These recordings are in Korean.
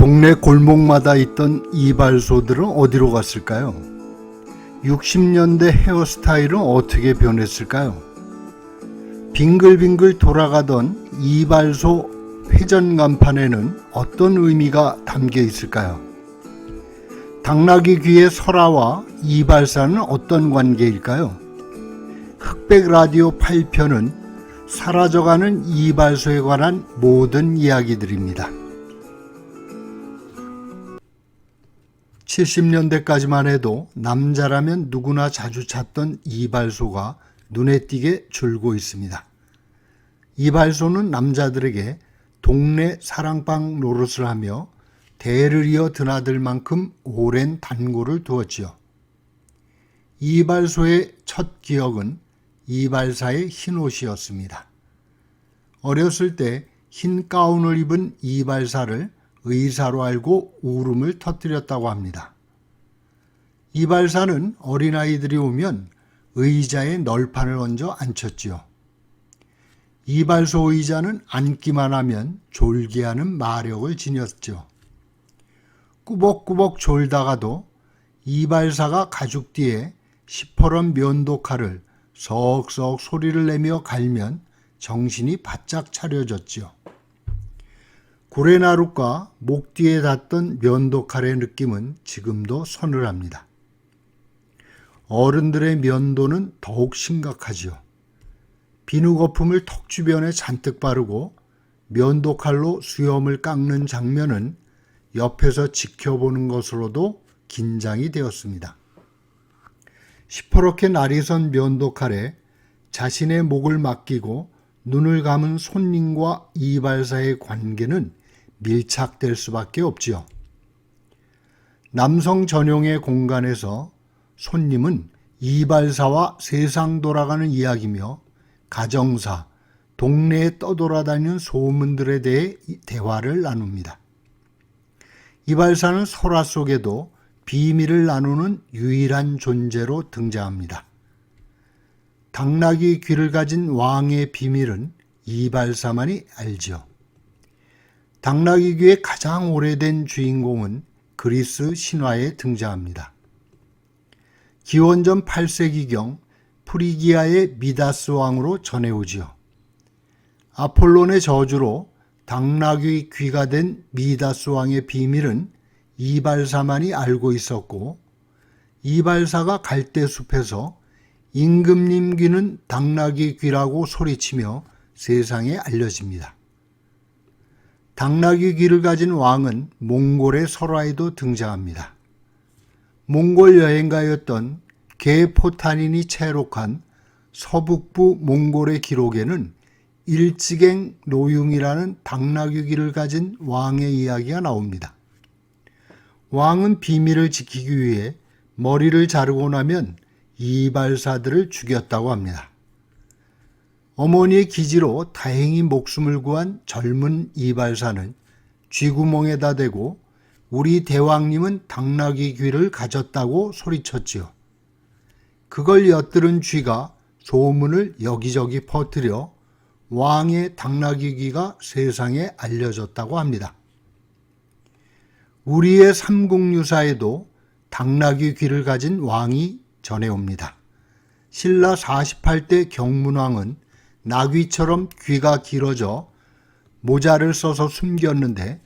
동네 골목마다 있던 이발소들은 어디로 갔을까요? 60년대 헤어스타일은 어떻게 변했을까요? 빙글빙글 돌아가던 이발소 회전간판에는 어떤 의미가 담겨 있을까요? 당나귀 귀의 설화와 이발사는 어떤 관계일까요? 흑백 라디오 8편은 사라져가는 이발소에 관한 모든 이야기들입니다. 70년대까지만 해도 남자라면 누구나 자주 찾던 이발소가 눈에 띄게 줄고 있습니다. 이발소는 남자들에게 동네 사랑방 노릇을 하며 대를 이어 드나들 만큼 오랜 단골을 두었지요. 이발소의 첫 기억은 이발사의 흰옷이었습니다. 어렸을 때 흰 가운을 입은 이발사를 의사로 알고 울음을 터뜨렸다고 합니다. 이발사는 어린아이들이 오면 의자에 널판을 얹어 앉혔지요. 이발소 의자는 앉기만 하면 졸게 하는 마력을 지녔죠. 꾸벅꾸벅 졸다가도 이발사가 가죽 뒤에 시퍼런 면도칼을 석석 소리를 내며 갈면 정신이 바짝 차려졌지요. 고래나룻과 목 뒤에 닿던 면도칼의 느낌은 지금도 서늘합니다. 어른들의 면도는 더욱 심각하지요. 비누 거품을 턱 주변에 잔뜩 바르고 면도칼로 수염을 깎는 장면은 옆에서 지켜보는 것으로도 긴장이 되었습니다. 시퍼렇게 날이 선 면도칼에 자신의 목을 맡기고 눈을 감은 손님과 이발사의 관계는 밀착될 수밖에 없지요. 남성 전용의 공간에서 손님은 이발사와 세상 돌아가는 이야기며 가정사, 동네에 떠돌아다니는 소문들에 대해 대화를 나눕니다. 이발사는 설화 속에도 비밀을 나누는 유일한 존재로 등장합니다. 당나귀 귀를 가진 왕의 비밀은 이발사만이 알지요. 당나귀 귀의 가장 오래된 주인공은 그리스 신화에 등장합니다. 기원전 8세기경 프리기아의 미다스 왕으로 전해오지요. 아폴론의 저주로 당나귀 귀가 된 미다스 왕의 비밀은 이발사만이 알고 있었고, 이발사가 갈대숲에서 임금님 귀는 당나귀 귀라고 소리치며 세상에 알려집니다. 당나귀 귀를 가진 왕은 몽골의 설화에도 등장합니다. 몽골 여행가였던 게포타닌이 채록한 서북부 몽골의 기록에는 일지갱 노융이라는 당나귀 귀를 가진 왕의 이야기가 나옵니다. 왕은 비밀을 지키기 위해 머리를 자르고 나면 이발사들을 죽였다고 합니다. 어머니의 기지로 다행히 목숨을 구한 젊은 이발사는 쥐구멍에다 대고 우리 대왕님은 당나귀 귀를 가졌다고 소리쳤지요. 그걸 엿들은 쥐가 소문을 여기저기 퍼뜨려 왕의 당나귀 귀가 세상에 알려졌다고 합니다. 우리의 삼국유사에도 당나귀 귀를 가진 왕이 전해옵니다. 신라 48대 경문왕은 나귀처럼 귀가 길어져 모자를 써서 숨겼는데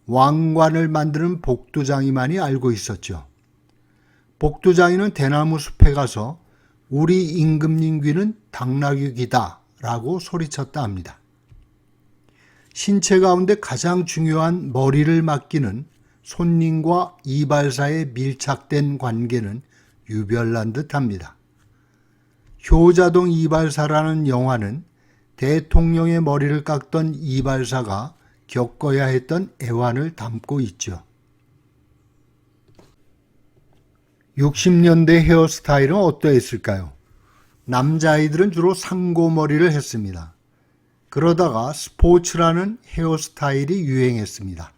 왕관을 만드는 복두장이만이 알고 있었죠. 복두장이는 대나무 숲에 가서 우리 임금님 귀는 당나귀 귀다 라고 소리쳤다 합니다. 신체 가운데 가장 중요한 머리를 맡기는 손님과 이발사의 밀착된 관계는 유별난 듯합니다. 효자동 이발사라는 영화는 대통령의 머리를 깎던 이발사가 겪어야 했던 애환을 담고 있죠. 60년대 헤어스타일은 어떠했을까요? 남자아이들은 주로 상고머리를 했습니다. 그러다가 스포츠라는 헤어스타일이 유행했습니다.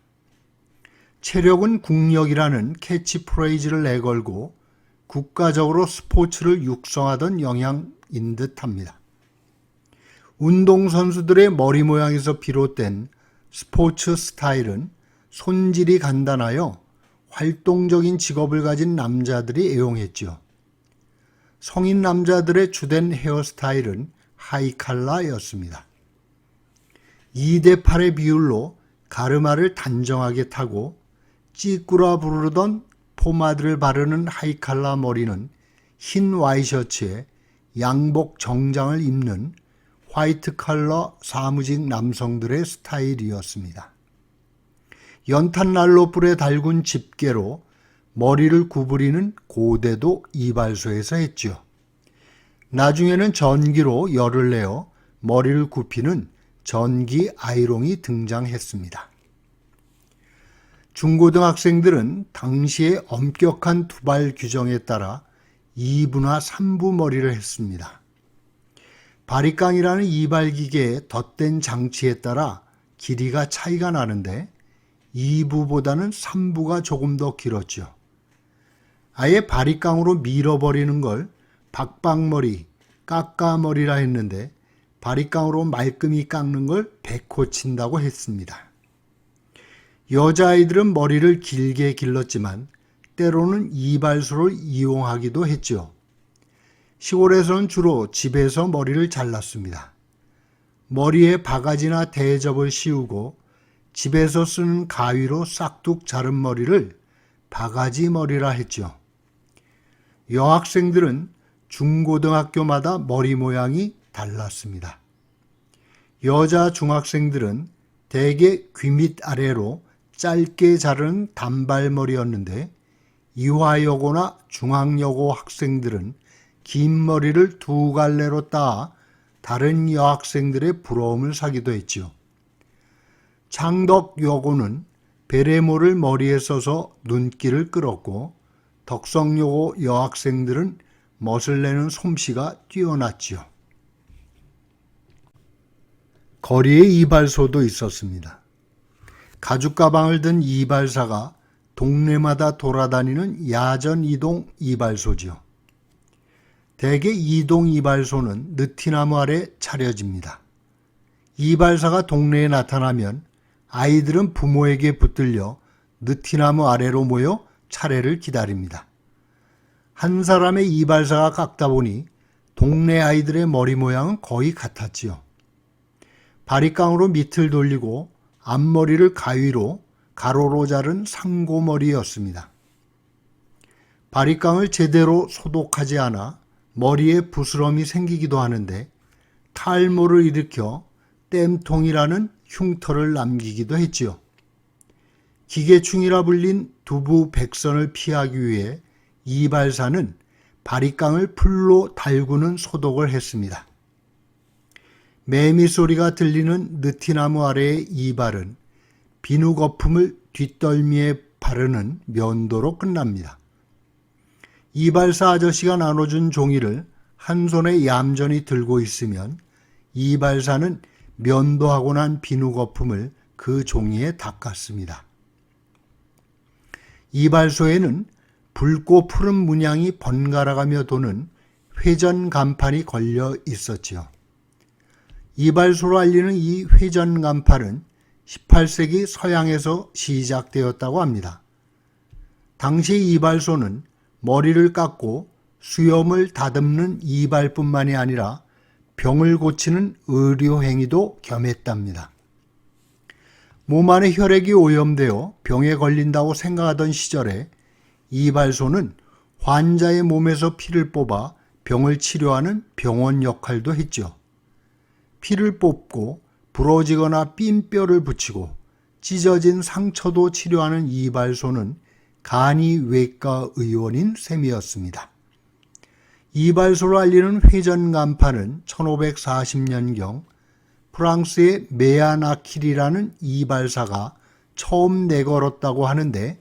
체력은 국력이라는 캐치프레이즈를 내걸고 국가적으로 스포츠를 육성하던 영향인 듯합니다. 운동선수들의 머리 모양에서 비롯된 스포츠 스타일은 손질이 간단하여 활동적인 직업을 가진 남자들이 애용했죠. 성인 남자들의 주된 헤어스타일은 하이칼라였습니다. 2대 8의 비율로 가르마를 단정하게 타고 찌꾸라 부르던 포마드를 바르는 하이칼라 머리는 흰 와이셔츠에 양복 정장을 입는 화이트 컬러 사무직 남성들의 스타일이었습니다. 연탄 난로불에 달군 집게로 머리를 구부리는 고대도 이발소에서 했죠. 나중에는 전기로 열을 내어 머리를 굽히는 전기 아이롱이 등장했습니다. 중고등학생들은 당시의 엄격한 두발 규정에 따라 2부나 3부 머리를 했습니다. 바리깡이라는 이발기계의 덧댄 장치에 따라 길이가 차이가 나는데 2부보다는 3부가 조금 더 길었죠. 아예 바리깡으로 밀어버리는 걸 박박머리, 까까머리라 했는데 바리깡으로 말끔히 깎는 걸 백호친다고 했습니다. 여자아이들은 머리를 길게 길렀지만 때로는 이발소를 이용하기도 했죠. 시골에서는 주로 집에서 머리를 잘랐습니다. 머리에 바가지나 대접을 씌우고 집에서 쓰는 가위로 싹둑 자른 머리를 바가지 머리라 했죠. 여학생들은 중고등학교마다 머리 모양이 달랐습니다. 여자 중학생들은 대개 귀 밑 아래로 짧게 자른 단발머리였는데 이화여고나 중앙여고 학생들은 긴 머리를 두 갈래로 따 다른 여학생들의 부러움을 사기도 했지요. 창덕여고는 베레모를 머리에 써서 눈길을 끌었고 덕성여고 여학생들은 멋을 내는 솜씨가 뛰어났지요. 거리에 이발소도 있었습니다. 가죽 가방을 든 이발사가 동네마다 돌아다니는 야전 이동 이발소지요. 대개 이동 이발소는 느티나무 아래 차려집니다. 이발사가 동네에 나타나면 아이들은 부모에게 붙들려 느티나무 아래로 모여 차례를 기다립니다. 한 사람의 이발사가 깎다 보니 동네 아이들의 머리 모양은 거의 같았지요. 바리깡으로 밑을 돌리고 앞머리를 가위로 가로로 자른 상고머리였습니다. 바리깡을 제대로 소독하지 않아 머리에 부스럼이 생기기도 하는데 탈모를 일으켜 땜통이라는 흉터를 남기기도 했지요. 기계충이라 불린 두부 백선을 피하기 위해 이발사는 바리깡을 풀로 달구는 소독을 했습니다. 매미 소리가 들리는 느티나무 아래의 이발은 비누 거품을 뒷덜미에 바르는 면도로 끝납니다. 이발사 아저씨가 나눠준 종이를 한 손에 얌전히 들고 있으면 이발사는 면도하고 난 비누 거품을 그 종이에 닦았습니다. 이발소에는 붉고 푸른 문양이 번갈아가며 도는 회전 간판이 걸려 있었지요. 이발소로 알리는 이 회전 간판은 18세기 서양에서 시작되었다고 합니다. 당시 이발소는 머리를 깎고 수염을 다듬는 이발뿐만이 아니라 병을 고치는 의료 행위도 겸했답니다. 몸 안에 혈액이 오염되어 병에 걸린다고 생각하던 시절에 이발소는 환자의 몸에서 피를 뽑아 병을 치료하는 병원 역할도 했죠. 피를 뽑고 부러지거나 삔 뼈를 붙이고 찢어진 상처도 치료하는 이발소는 간이외과 의원인 셈이었습니다. 이발소로 알리는 회전 간판은 1540년경 프랑스의 메아나킬이라는 이발사가 처음 내걸었다고 하는데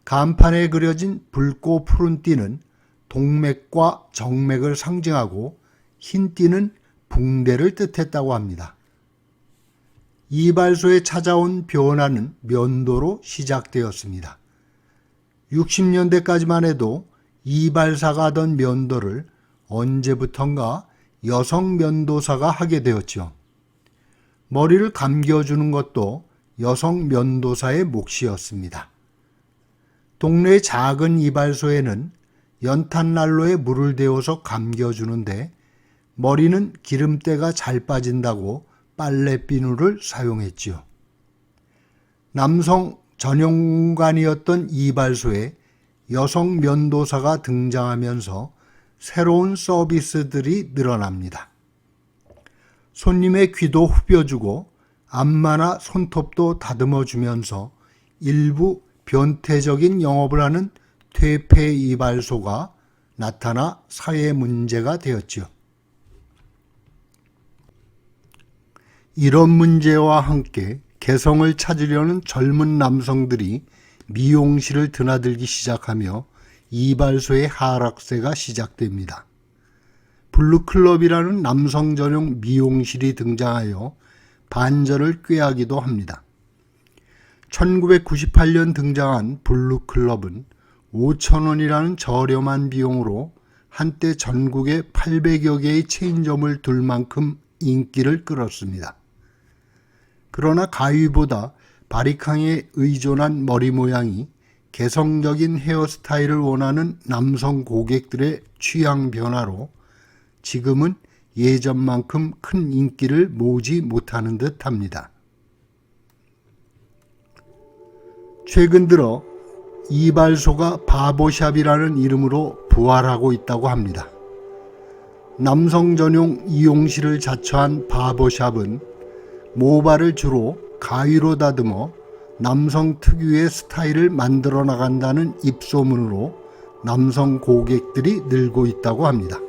간판에 그려진 붉고 푸른 띠는 동맥과 정맥을 상징하고 흰 띠는 붕대를 뜻했다고 합니다. 이발소에 찾아온 변화는 면도로 시작되었습니다. 60년대까지만 해도 이발사가 하던 면도를 언제부턴가 여성 면도사가 하게 되었죠. 머리를 감겨주는 것도 여성 면도사의 몫이었습니다. 동네 작은 이발소에는 연탄난로에 물을 데워서 감겨주는데 머리는 기름때가 잘 빠진다고 빨래비누를 사용했지요. 남성 전용 공간이었던 이발소에 여성 면도사가 등장하면서 새로운 서비스들이 늘어납니다. 손님의 귀도 후벼주고 안마나 손톱도 다듬어주면서 일부 변태적인 영업을 하는 퇴폐 이발소가 나타나 사회 문제가 되었지요. 이런 문제와 함께 개성을 찾으려는 젊은 남성들이 미용실을 드나들기 시작하며 이발소의 하락세가 시작됩니다. 블루클럽이라는 남성 전용 미용실이 등장하여 반전을 꾀하기도 합니다. 1998년 등장한 블루클럽은 5,000원이라는 저렴한 비용으로 한때 전국에 800여 개의 체인점을 둘 만큼 인기를 끌었습니다. 그러나 가위보다 바리캉에 의존한 머리 모양이 개성적인 헤어스타일을 원하는 남성 고객들의 취향 변화로 지금은 예전만큼 큰 인기를 모으지 못하는 듯합니다. 최근 들어 이발소가 바보샵이라는 이름으로 부활하고 있다고 합니다. 남성 전용 이용실을 자처한 바보샵은 모발을 주로 가위로 다듬어 남성 특유의 스타일을 만들어 나간다는 입소문으로 남성 고객들이 늘고 있다고 합니다.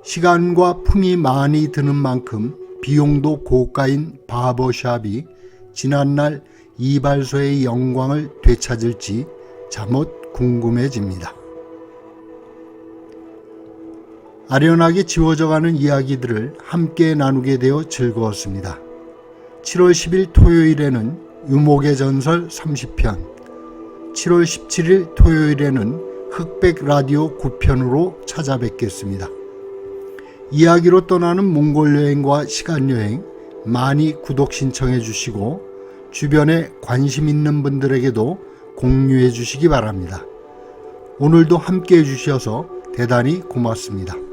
시간과 품이 많이 드는 만큼 비용도 고가인 바버샵이 지난날 이발소의 영광을 되찾을지 잠옷 궁금해집니다. 아련하게 지워져가는 이야기들을 함께 나누게 되어 즐거웠습니다. 7월 10일 토요일에는 유목의 전설 30편, 7월 17일 토요일에는 흑백 라디오 9편으로 찾아뵙겠습니다. 이야기로 떠나는 몽골 여행과 시간 여행 많이 구독 신청해 주시고 주변에 관심 있는 분들에게도 공유해 주시기 바랍니다. 오늘도 함께 해 주셔서 대단히 고맙습니다.